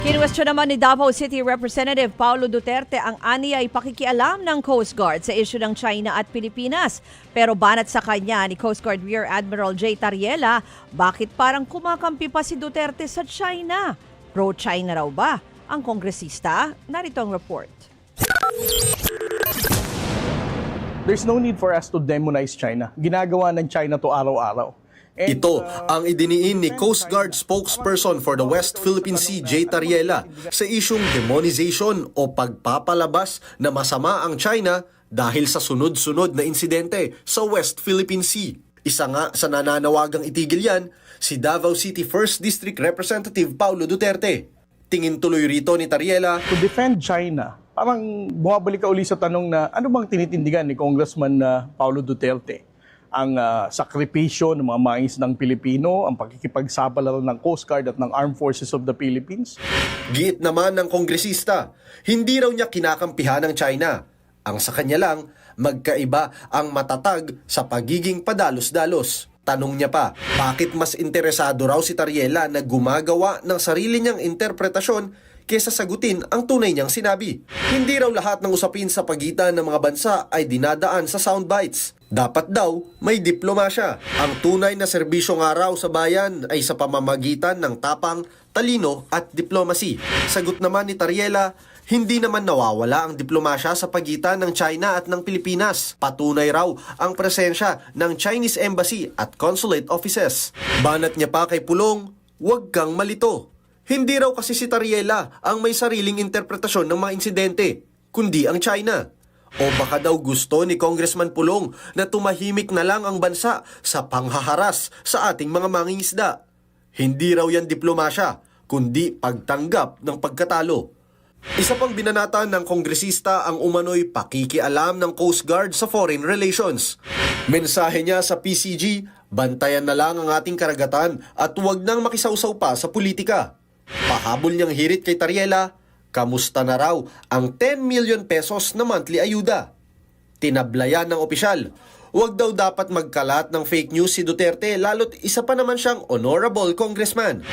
Kinwestiyon naman ni Davao City Representative Paulo Duterte ang aniyay pakikialam ng Coast Guard sa isyu ng China at Pilipinas. Pero banat sa kanya ni Coast Guard Rear Admiral J. Tariela, bakit parang kumakampi pa si Duterte sa China? Pro-China raw ba ang kongresista? Narito ang report. There's no need for us to demonize China. Ginagawa ng China to araw-araw. Ito ang idiniin ni Coast Guard spokesperson for the West Philippine Sea, J. Tariela, sa isyung demonization o pagpapalabas na masama ang China dahil sa sunod-sunod na insidente sa West Philippine Sea. Isa nga sa nananawagang itigil yan, si Davao City 1st District Representative Paulo Duterte. Tingin tuloy rito ni Tariela, To defend China, parang bumabalik ka uli sa tanong na ano bang tinitindigan ni Congressman Paulo Duterte? Ang sakripisyo ng mga mangingisdang Pilipino, ang pakikipagsabalaran ng Coast Guard at ng Armed Forces of the Philippines. giit naman ng kongresista, hindi raw niya kinakampihan ng China. Ang sa kanya lang, magkaiba ang matatag sa pagiging padalos-dalos. Tanong niya pa, bakit mas interesado raw si Tariela na gumagawa ng sarili niyang interpretasyon kesa sagutin ang tunay niyang sinabi? Hindi raw lahat ng usapin sa pagitan ng mga bansa ay dinadaan sa soundbites. Dapat daw may diplomasya. Ang tunay na serbisyo nga raw sa bayan ay sa pamamagitan ng tapang, talino at diplomacy. Sagot naman ni Tariela, hindi naman nawawala ang diplomasya sa pagitan ng China at ng Pilipinas. Patunay raw ang presensya ng Chinese Embassy at consulate offices. Banat niya pa kay Pulong, huwag kang malito. Hindi raw kasi si Tariela ang may sariling interpretasyon ng mga insidente, kundi ang China. O baka daw gusto ni Congressman Pulong na tumahimik na lang ang bansa sa panghaharas sa ating mga mangingisda. Hindi raw yan diplomasya, kundi pagtanggap ng pagkatalo. Isa pang binanatan ng kongresista ang umano'y pakikialam ng Coast Guard sa foreign relations. Mensahe niya sa PCG, bantayan na lang ang ating karagatan at huwag nang makisawsaw pa sa politika. Pahabol niyang hirit kay Tariela, kamusta na raw ang 10 million pesos na monthly ayuda? Tinablayan ng opisyal, huwag daw dapat magkalat ng fake news si Duterte lalo't isa pa naman siyang honorable congressman.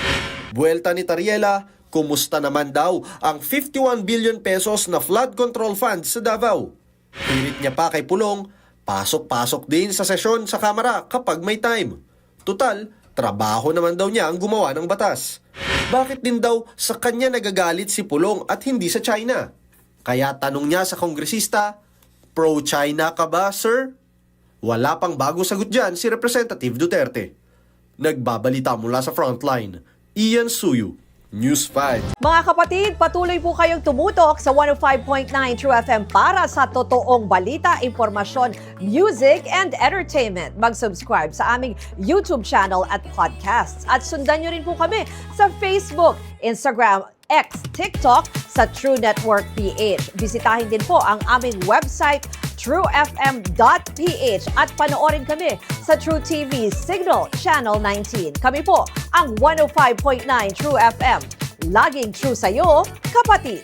Buwelta ni Tariela, kumusta naman daw ang 51 billion pesos na flood control fund sa Davao? Hirit niya pa kay Pulong, pasok-pasok din sa sesyon sa Kamara kapag may time. Tutal, trabaho naman daw niya ang gumawa ng batas. Bakit din daw sa kanya nagagalit si Pulong at hindi sa China? Kaya tanong niya sa kongresista, pro-China ka ba, sir? Wala pang bagong sagot dyan si Representative Duterte. Nagbabalita mula sa Frontline, Ian Suyu, News 5. Mga kapatid, patuloy po kayong tumutok sa 105.9 True FM para sa totoong balita, impormasyon, music, and entertainment. Mag-subscribe sa aming YouTube channel at podcasts. At sundan nyo rin po kami sa Facebook, Instagram, X, TikTok sa True Network PH. Bisitahin din po ang aming website, truefm.ph at panoorin kami sa True TV Signal Channel 19. Kami po ang 105.9 True FM. Laging true sa'yo, kapatid.